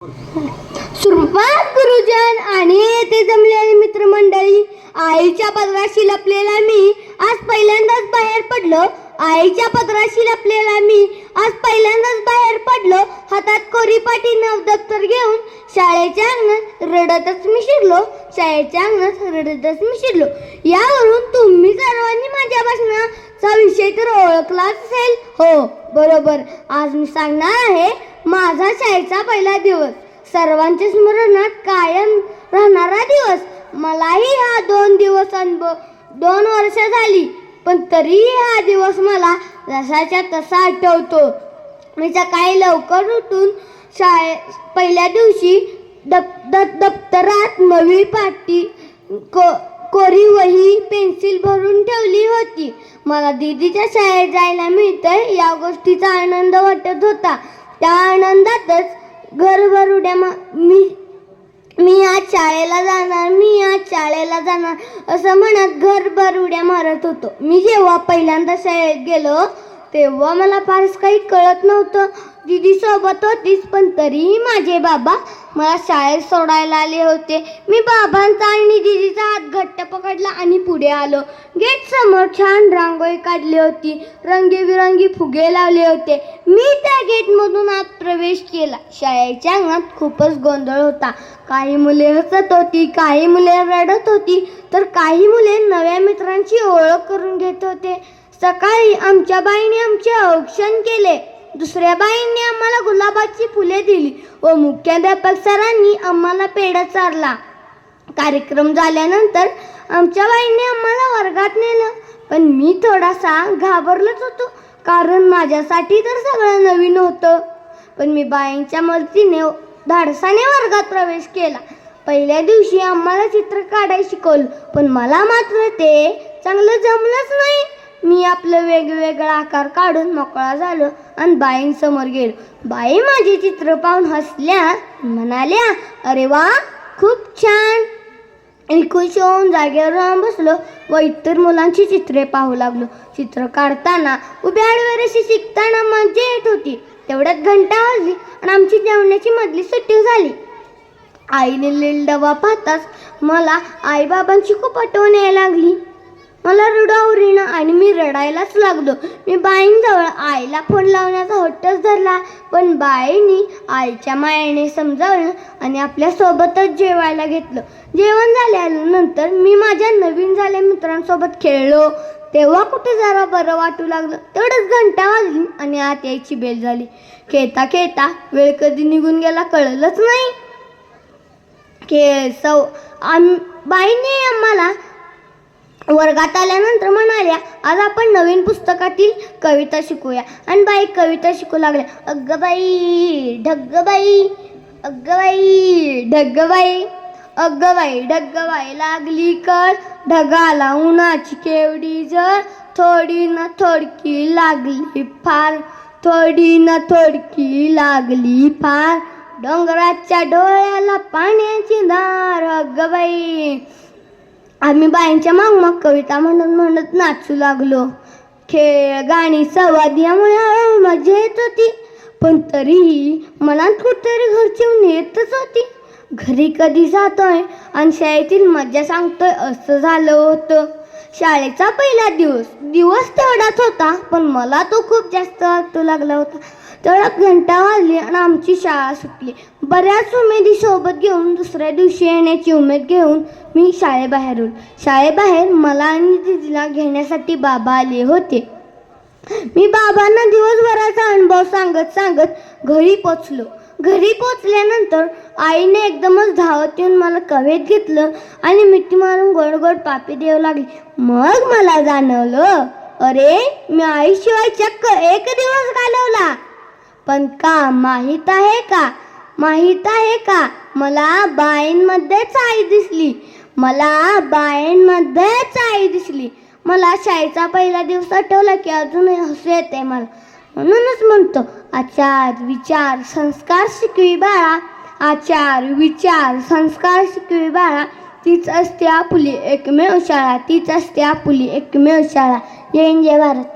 सुरुवात गुरुजन आणि येथे जमलेली मित्रमंडळी, आईच्या पदराशी लपलेला मी आज पहिल्यांदाच बाहेर पडलो. आईच्या पदराशी लपलेला मी आज पहिल्यांदाच बाहेर पडलो. हातात कोरीपाटी नवदप्तर घेऊन शाळेच्या अंगणात रडतच मी शिरलो. शाळेच्या अंगणात रडतच मी शिरलो. यावरून तुम्ही सर्वांनी माझ्या भाषणाचा विषय तर ओळखलाच असेल. हो बरोबर, आज मी सांगणार आहे माझा शाळेचा पहिला दिवस, सर्वांच्या स्मरणात कायम राहणारा दिवस. मलाही हा 2 वर्ष झाली, पण तरीही हा दिवस मला जसाच्या तसा आठवतो. मी सकाळी लवकर उठून पहिल्या दिवशी दप्तरात नवी पाटी, कोरी वही, पेन्सिल भरून ठेवली होती. मला दीदीच्या शाळेत जायला मिळतंय या गोष्टीचा आनंद वाटत होता. त्या आनंदातच घरभर उड्या मी आज शाळेला जाणार असं म्हणत घरभर उड्या मारत होतो. मी जेव्हा पहिल्यांदा शाळेत गेलो तेव्हा मला फारच काही कळत नव्हतं. दीदी सोबत होतीच, पण तरीही माझे बाबा मला शाळेत सोडायला आले होते. मी बाबांचा आणि दीदीचा हात घट्ट पकडला आणि पुढे आलो. गेट समोर छान रांगोळी काढली होती, रंगीबिरंगी फुगे लावले होते. मी त्या गेटमधून आत प्रवेश केला. शाळेच्या अंगणात खूपच गोंधळ होता. काही मुले हसत होती, काही मुले रडत होती, तर काही मुले नव्या मित्रांची ओळख करून घेत होते. सकाळी आमच्या बाईने आमचे औक्षण केले. दुसऱ्या बाईंनी आम्हाला गुलाबाची फुले दिली व मुख्याध्यापक सरांनी आम्हाला पेढा चारला. कार्यक्रम झाल्यानंतर आमच्या बाईंनी आम्हाला वर्गात नेलं, पण मी थोडासा घाबरलोच होतो, कारण माझ्यासाठी तर सगळं नवीन होतं. पण मी बाईंच्या मदतीने धाडसाने वर्गात प्रवेश केला. पहिल्या दिवशी आम्हाला चित्र काढायला शिकवलं, पण मला मात्र ते चांगलं जमलंच नाही. मी आपलं वेगवेगळा आकार काढून मोकळा झालो आणि बाईंसमोर गेलो. बाई माझे चित्र पाहून हसल्या, म्हणाल्या, "अरे वा, खूप छान." मी खुश होऊन जागेवर राहून बसलो व इतर मुलांची चित्रे पाहू लागलो. चित्र काढताना, उभ्या आडव्या रेषा शिकताना मजा येत होती. तेवढ्यात घंटा वाजली आणि आमची जेवणाची मधली सुट्टी झाली. आईने लिहिलेला डबा पाहताच मला आईबाबांची खूप आठवण यायला लागली. मला रडावं आणि मी रडायलाच लागलो. मी बाईंजवळ आईला फोन लावण्याचा हट्टच धरला, पण बाईंनी आईच्या मायेने समजावलं आणि आपल्या सोबतच जेवायला घेतलं. जेवण झाल्यानंतर मी माझ्या नवीन झालेल्या मित्रांसोबत खेळलो. तेव्हा कुठे जरा बरं वाटू लागलं. तेवढंच घंटा वाजली आणि आत यायची बेल झाली. खेळता खेळता वेळ कधी निघून गेला कळलंच नाही. बाईंनी आम्हाला वर्गात आल्यानंतर म्हणाल्या, "आज आपण नवीन पुस्तकातील कविता शिकूया." आणि बाई कविता शिकू लागल्या. "अगं बाई ढग्गबाई, अगं बाई ढग्गबाई, अगं बाई ढग्गबाई लागली कळ, ढगाला उन्हाची केवढी जळ, थोडी ना थोडकी लागली फार, थोडी ना थोडकी लागली फार, डोंगराच्या डोळ्याला पाण्याची धार." अगं बाई, आम्ही बाईंच्या मागमाग कविता म्हणत नाचू लागलो. खेळ, गाणी, संवाद यामुळे मजा येत होती, पण तरीही मनात कुठेतरी घरची येतच होती. घरी कधी जातोय आणि शाळेतील मजा सांगतोय असं झालं होतं. शाळेचा पहिला दिवस तेवढाच होता, पण मला तो खूप जास्त वाटू लागला होता. तेवढ्यात घंटा वाजली आणि आमची शाळा सुटली. बऱ्याच उमेदी सोबत घेऊन दुसऱ्या दिवशी येण्याची उमेद घेऊन मी शाळेबाहेर मला आणि दीदीला घेण्यासाठी बाबा आले होते. मी बाबांना दिवसभराचा अनुभव सांगत घरी पोचलो. घरी पोचल्यानंतर आईने एकदमच धावत येऊन मला कवेत घेतलं आणि मिठी मारून गोड गोड पापी देऊ लागली. मग मला जाणवलं, अरे मी आईशिवाय चक्क एक दिवस घालवला. पण का माहीत आहे का मला बाईंमध्येच आई दिसली. मला शाळेचा पहिला दिवस आठवला की अजूनही हसू येते मला. म्हणूनच म्हणतो, आचार विचार संस्कार शिकवी बाळा, आचार विचार संस्कार शिकवी बाळा, तीच असते आपली एकमेव शाळा, तीच असते आपली एकमेव शाळा. जय हिंद, जय भारत.